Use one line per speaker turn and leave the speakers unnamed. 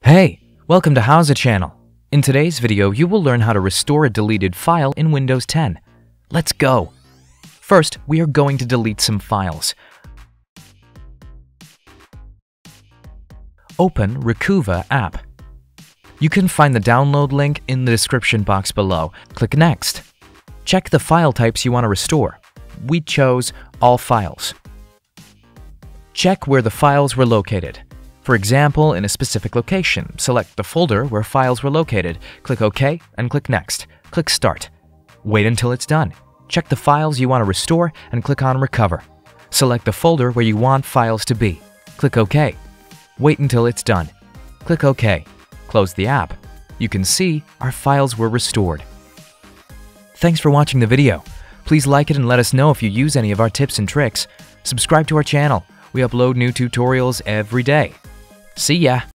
Hey, welcome to Howza Channel. In today's video, you will learn how to restore a deleted file in Windows 10. Let's go! First, we are going to delete some files. Open Recuva app. You can find the download link in the description box below. Click Next. Check the file types you want to restore. We chose All Files. Check where the files were located. For example, in a specific location, select the folder where files were located, click OK, and click Next. Click Start. Wait until it's done. Check the files you want to restore and click on Recover. Select the folder where you want files to be. Click OK. Wait until it's done. Click OK. Close the app. You can see our files were restored. Thanks for watching the video. Please like it and let us know if you use any of our tips and tricks. Subscribe to our channel. We upload new tutorials every day. See ya!